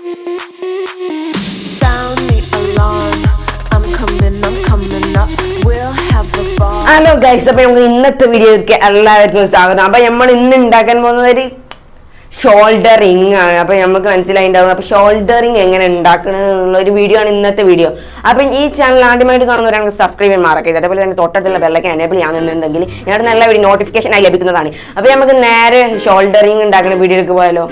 Hello guys, അപ്പൊ നമുക്ക് ഇന്നത്തെ വീഡിയോയിലേക്ക് എല്ലാവർക്കും സ്വാഗതം. അപ്പൊ നമ്മൾ ഇന്ന് ഉണ്ടാക്കാൻ പോകുന്നത് ഒരു ഷോൾഡറിങ് ആണ്. അപ്പൊ നമുക്ക് മനസ്സിലായിണ്ടാവും അപ്പൊ ഷോൾഡറിങ് എങ്ങനെ ഉണ്ടാക്കണം എന്നുള്ള ഒരു വീഡിയോ ആണ് ഇന്നത്തെ വീഡിയോ. അപ്പൊ ഈ ചാനൽ ആദ്യമായിട്ട് കാണുന്നവരാണെങ്കിൽ സബ്സ്ക്രൈബ് ചെയ്യാൻ മറക്കരുത്. അതേപോലെ തന്നെ തൊട്ടടുത്തുള്ള ബെല്ലൈക്കൻ എനേബിൾ ചെയ്യാന്നുണ്ടെങ്കിൽ ഞങ്ങളുടെ നല്ല വീഡിയോ നോട്ടിഫിക്കേഷൻ ആയി ലഭിക്കുന്നതാണ്. അപ്പൊ നമുക്ക് നേരെ ഷോൾഡറിങ് ഉണ്ടാക്കുന്ന വീഡിയോയിലേക്ക് പോയാലോ.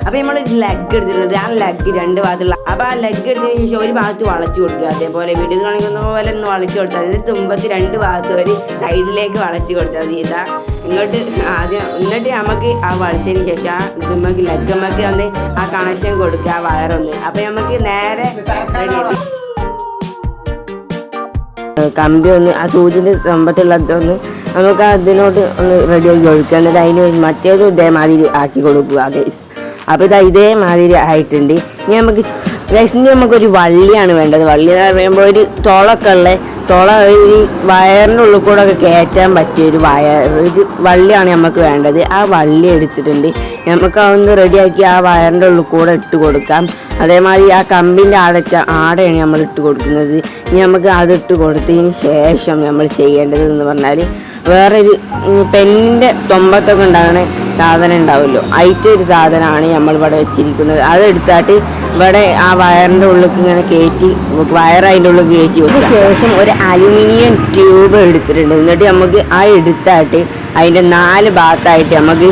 അപ്പൊ നമ്മൾ ലെഗ് എടുത്തിട്ടുണ്ട്. ആ ലെഗ് രണ്ട് ഭാഗത്തുള്ള അപ്പൊ ആ ലെഗ് എടുത്തതിന് ശേഷം ഒരു ഭാഗത്ത് വളച്ചു കൊടുക്കുക. അതേപോലെ വീഡിയോ കാണിക്കുന്ന പോലെ ഒന്ന് വളച്ചു കൊടുത്താൽ അതിന് തുമ്പത്ത് രണ്ട് ഭാഗത്ത് ഒരു സൈഡിലേക്ക് വളച്ചു കൊടുത്താൽ മതി. ഇതാ ഇങ്ങോട്ട് ആദ്യം എന്നിട്ട് നമുക്ക് ആ വളച്ചതിന് ശേഷം ആ ഇതുമ്മക്ക് ലെഗമ്മക്ക് ഒന്ന് ആ കണക്ഷൻ കൊടുക്കുക, ആ വയറൊന്ന്. അപ്പൊ നമുക്ക് നേരെ കമ്പി ഒന്ന് ആ സൂചിൻ്റെ തുമ്പത്തുള്ളതൊന്ന് നമുക്ക് അതിനോട്ട് ഒന്ന് റെഡിയാക്കി കൊടുക്കുക. എന്നിട്ട് അതിന് മറ്റേതും ഇതേമാതിരി ആക്കി കൊടുക്കുക ഗൈസ്. അപ്പോൾ ഇതേമാതിരി ആയിട്ടുണ്ട്. ഇനി നമുക്കൊരു വള്ളിയാണ് വേണ്ടത്. വള്ളി എന്ന് പറയുമ്പോൾ ഒരു തുളൊക്കെ ഉള്ള തുള ഈ വയറിൻ്റെ ഉള്ളിൽ കൂടെ ഒക്കെ കയറ്റാൻ പറ്റിയ ഒരു വള്ളിയാണ് നമുക്ക് വേണ്ടത്. ആ വള്ളി എടുത്തിട്ടുണ്ട്. നമുക്ക് അതൊന്ന് റെഡിയാക്കി ആ വയറിൻ്റെ ഉള്ളിൽ കൂടെ ഇട്ട് കൊടുക്കാം. അതേമാതിരി ആ കമ്പിൻ്റെ ആടയാണ് നമ്മൾ ഇട്ട് കൊടുക്കുന്നത്. ഇനി നമുക്ക് അതിട്ട് കൊടുത്തതിന് ശേഷം നമ്മൾ ചെയ്യേണ്ടത് എന്ന് പറഞ്ഞാൽ വേറൊരു പെന്നിൻ്റെ തൊമ്പത്തൊക്കെ ഉണ്ടാകുന്ന സാധനം ഉണ്ടാവുമല്ലോ, ഒരു സാധനമാണ് നമ്മളിവിടെ വെച്ചിരിക്കുന്നത്. അതെടുത്താട്ട് ഇവിടെ ആ വയറിൻ്റെ ഉള്ളിൽ ഇങ്ങനെ കയറ്റി വയർ അതിൻ്റെ ഉള്ളിൽ കയറ്റി വെക്കും. ശേഷം ഒരു അലുമിനിയം ട്യൂബ് എടുത്തിട്ടുണ്ട്. എന്നിട്ട് നമുക്ക് ആ എടുത്തായിട്ട് അതിൻ്റെ 4 ഭാഗത്തായിട്ട് നമുക്ക്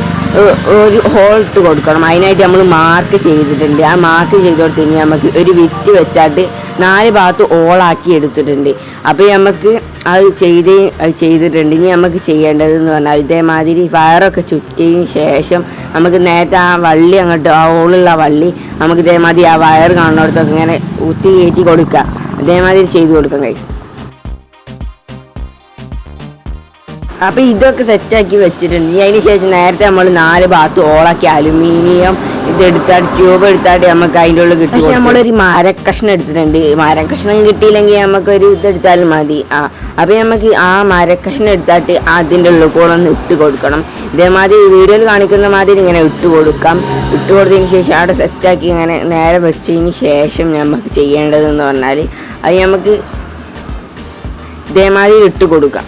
ഒരു ഹോൾ ഇട്ട് കൊടുക്കണം. അതിനായിട്ട് നമ്മൾ മാർക്ക് ചെയ്തിട്ടുണ്ട്. ആ മാർക്ക് ചെയ്ത് കൊടുത്ത് കഴിഞ്ഞാൽ നമുക്ക് ഒരു വിറ്റ് വെച്ചായിട്ട് 4 ഭാഗത്ത് ഓളാക്കി എടുത്തിട്ടുണ്ട്. അപ്പോൾ നമുക്ക് അത് ചെയ്തിട്ടുണ്ട്. ഇനി നമുക്ക് ചെയ്യേണ്ടതെന്ന് പറഞ്ഞാൽ ഇതേമാതിരി വയറൊക്കെ ചുറ്റിയതിന് ശേഷം നമുക്ക് നേരത്തെ ആ വള്ളി അങ്ങോട്ട് ആ ഹോളുള്ള വള്ളി നമുക്ക് ഇതേമാതിരി ആ വയർ കാണുന്നിടത്തൊക്കെ ഇങ്ങനെ ഊറ്റി കയറ്റി കൊടുക്കുക. അതേമാതിരി ചെയ്ത് കൊടുക്കാം ഗൈസ്. അപ്പോൾ ഇതൊക്കെ സെറ്റാക്കി വെച്ചിട്ടുണ്ട്. അതിന് ശേഷം നേരത്തെ നമ്മൾ 4 ഭാഗത്ത് ഓളാക്കി അലുമിനിയം ഇതെടുത്താട്ട് ട്യൂബ് എടുത്താട്ട് നമുക്ക് അതിൻ്റെ ഉള്ളിൽ കിട്ടി. പക്ഷെ നമ്മളൊരു മരക്കഷ്ണം എടുത്തിട്ടുണ്ട്. മരക്കഷ്ണം കിട്ടിയില്ലെങ്കിൽ നമുക്കൊരു ഇതെടുത്താലും മതി. അപ്പോൾ നമുക്ക് ആ മരക്കഷ്ണം എടുത്താട്ട് അതിൻ്റെ ഉള്ളിൽ കൂടെ ഒന്ന് ഇട്ട് കൊടുക്കണം. ഇതേമാതിരി വീഡിയോയിൽ കാണിക്കുന്ന മാതിരി ഇങ്ങനെ ഇട്ട് കൊടുക്കാം. ഇട്ട് കൊടുത്തതിന് ശേഷം അവിടെ സെറ്റാക്കി ഇങ്ങനെ നേരെ വെച്ചതിന് ശേഷം നമുക്ക് ചെയ്യേണ്ടതെന്ന് പറഞ്ഞാൽ അത് നമുക്ക് ഇതേമാതിരി ഇട്ട് കൊടുക്കാം.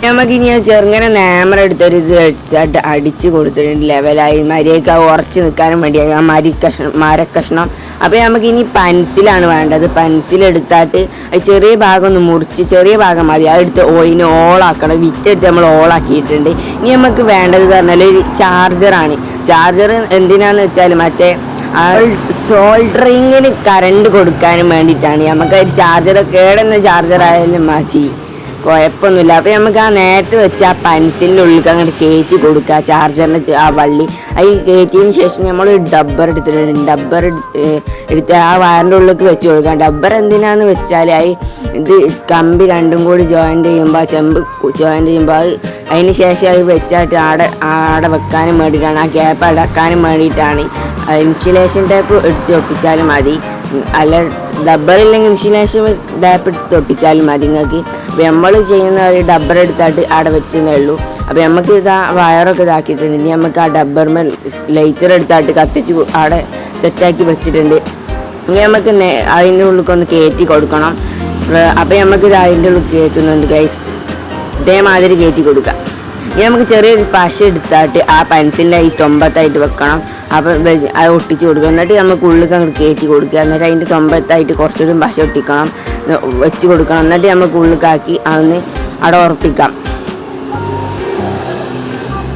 നമുക്കിനി ചെറുങ്ങനെ നേമർ എടുത്തൊരു ഇത് വെച്ചിട്ട് അടിച്ച് കൊടുത്തിട്ടുണ്ട്. ലെവലായി മരിയൊക്കെ ഉറച്ച് നിൽക്കാനും വേണ്ടിയായി ആ മരക്കഷ്ണം. അപ്പോൾ നമുക്കിനി പെൻസിലാണ് വേണ്ടത്. പെൻസിലെടുത്താട്ട് ചെറിയ ഭാഗം ഒന്ന് മുറിച്ച് ചെറിയ ഭാഗം മതി അതെടുത്ത് ഓയിന് ഓളാക്കണം. വിറ്റെടുത്ത് നമ്മൾ ഓളാക്കിയിട്ടുണ്ട്. ഇനി നമുക്ക് വേണ്ടത് പറഞ്ഞാൽ ഒരു ചാർജറാണ്. ചാർജർ എന്തിനാന്ന് വെച്ചാൽ മറ്റേ സോൾഡറിങ്ങിന് കറണ്ട് കൊടുക്കാനും വേണ്ടിയിട്ടാണ്. നമുക്ക് ഒരു ചാർജർ കേടുന്ന ചാർജറായാലും മതി, കുഴപ്പമൊന്നുമില്ല. അപ്പോൾ നമുക്ക് ആ നേരത്തെ വെച്ച് ആ പെൻസിലിൻ്റെ ഉള്ളിൽ അങ്ങോട്ട് കയറ്റി കൊടുക്കുക ചാർജറിന് ആ വള്ളി. അത് കയറ്റിയതിന് ശേഷം നമ്മൾ ഡബ്ബർ എടുത്തിട്ടുണ്ട്. ഡബ്ബർ എടുത്ത് ആ വയറിൻ്റെ ഉള്ളിലേക്ക് വെച്ച് കൊടുക്കുക. ഡബ്ബർ എന്തിനാന്ന് വെച്ചാൽ ഇത് കമ്പി രണ്ടും കൂടി ജോയിൻ്റ് ചെയ്യുമ്പോൾ ചെമ്പ് ജോയിൻ്റ് ചെയ്യുമ്പോൾ അതിന് ശേഷം അത് വെച്ചായിട്ട് ആടെ വെക്കാനും വേണ്ടിയിട്ടാണ്, ആ ഗ്യാപ്പ് അടക്കാനും വേണ്ടിയിട്ടാണ്. ഇൻസുലേഷൻ ടേപ്പ് എടുത്ത് ഒട്ടിച്ചാലും മതി, അല്ല ഡബ്ബറില്ലെങ്കിൽ ഇൻസുലേഷൻ ടേപ്പ് എടുത്ത് ഒട്ടിച്ചാലും മതി നിങ്ങൾക്ക്. അപ്പോൾ നമ്മൾ ചെയ്യുന്ന ഒരു ഡബ്ബർ എടുത്തായിട്ട് അവിടെ വെച്ചതേ ഉള്ളൂ. അപ്പോൾ നമുക്ക് ഇതാ വയറൊക്കെ ഇതാക്കിയിട്ടുണ്ട്. ഇനി നമുക്ക് ആ ഡബ്ബറിന്മേൽ ലൈറ്റർ എടുത്തായിട്ട് കത്തിച്ച് അവിടെ സെറ്റാക്കി വെച്ചിട്ടുണ്ട്. ഇനി നമുക്ക് അതിൻ്റെ ഉള്ളിലേക്കൊന്ന് കയറ്റി കൊടുക്കണം. അപ്പോൾ നമുക്കിത് അതിൻ്റെ ഉള്ളിൽ കയറ്റുന്നുണ്ട് ഗൈസ്. ഇതേമാതിരി കയറ്റി കൊടുക്കുക. ഇനി നമുക്ക് ചെറിയൊരു പശ എടുത്തായിട്ട് ആ പെൻസിലിൻ്റെ ഈ തൊമ്പത്തായിട്ട് വെക്കണം. അപ്പോൾ അത് ഒട്ടിച്ച് കൊടുക്കുക. എന്നിട്ട് നമുക്ക് ഉള്ളിൽ അങ്ങോട്ട് കയറ്റി കൊടുക്കുക. എന്നിട്ട് അതിൻ്റെ തൊമ്പത്തായിട്ട് കുറച്ചുകൂടി പശ ഒട്ടിക്കണം, വെച്ച് കൊടുക്കണം. എന്നിട്ട് നമുക്ക് ഉള്ളിലാക്കി അതൊന്ന് അവിടെ ഉറപ്പിക്കാം.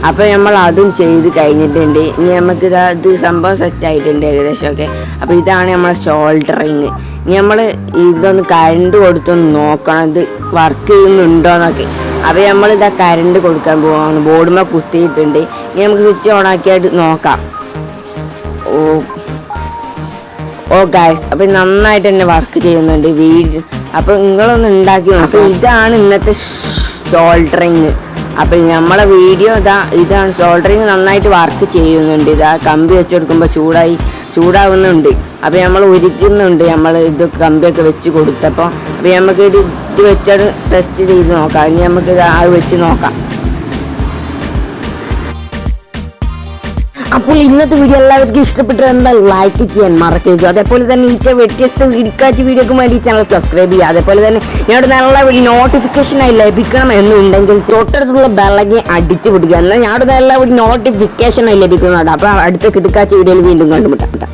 അപ്പോൾ നമ്മൾ അതും ചെയ്ത് കഴിഞ്ഞിട്ടുണ്ട്. ഇനി നമുക്ക് ഇത് സംഭവം സെറ്റായിട്ടുണ്ട് ഏകദേശമൊക്കെ. അപ്പോൾ ഇതാണ് നമ്മളെ ഷോൾഡറിങ്. ഇനി നമ്മൾ ഇതൊന്ന് കറണ്ട് കൊടുത്തൊന്ന് നോക്കണം ഇത് വർക്ക് ചെയ്യുന്നുണ്ടോയെന്നൊക്കെ. അപ്പോൾ നമ്മളിതാ കറണ്ട് കൊടുക്കാൻ പോവാണ്. ബോർഡുമ്മ കുത്തിയിട്ടുണ്ട്. ഇനി നമുക്ക് സ്വിച്ച് ഓൺ ആക്കിയായിട്ട് നോക്കാം. ഓ ഗൈസ്, അപ്പോൾ നന്നായിട്ട് തന്നെ വർക്ക് ചെയ്യുന്നുണ്ട് അപ്പോൾ നിങ്ങളൊന്ന് ഉണ്ടാക്കി നോക്കാം. ഇതാണ് ഇന്നത്തെ ഷോൾഡറിങ്. അപ്പോൾ നമ്മളെ വീഡിയോ ഇതാണ്. ഷോൾഡറിങ് നന്നായിട്ട് വർക്ക് ചെയ്യുന്നുണ്ട്. ഇതാ കമ്പി വെച്ച് കൊടുക്കുമ്പോൾ ചൂടാവുന്നുണ്ട്. അപ്പോൾ നമ്മൾ ഉരുക്കുന്നുണ്ട്. നമ്മൾ ഇത് കമ്പിയൊക്കെ വെച്ച് കൊടുത്തപ്പോൾ. അപ്പോൾ നമുക്ക് ഇത് വെച്ചിട്ട് ടെസ്റ്റ് ചെയ്ത് നോക്കാം. ഇനി നമുക്ക് അത് വെച്ച് നോക്കാം. അപ്പോൾ ഇന്നത്തെ വീഡിയോ എല്ലാവർക്കും ഇഷ്ടപ്പെട്ടത് എന്താ ലൈക്ക് ചെയ്യാൻ മറക്കരുത്. അതേപോലെ തന്നെ ഈ വ്യത്യസ്ത ഇടിക്കാച്ച് വീഡിയോക്ക് വേണ്ടി ചാനൽ സബ്സ്ക്രൈബ് ചെയ്യുക. അതേപോലെ തന്നെ ഞങ്ങളുടെ നല്ല നോട്ടിഫിക്കേഷനായി ലഭിക്കണം എന്നുണ്ടെങ്കിൽ തൊട്ടടുത്തുള്ള ബെല്ലൈക്കൻ അടിച്ചു പിടിക്കുക. എന്നാൽ ഞങ്ങളുടെ നല്ല നോട്ടിഫിക്കേഷനായി ലഭിക്കുന്നതാണ്. അപ്പോൾ അടുത്ത കിടക്കാച്ച് വീഡിയോയിൽ വീണ്ടും കണ്ടുമുട്ടാം.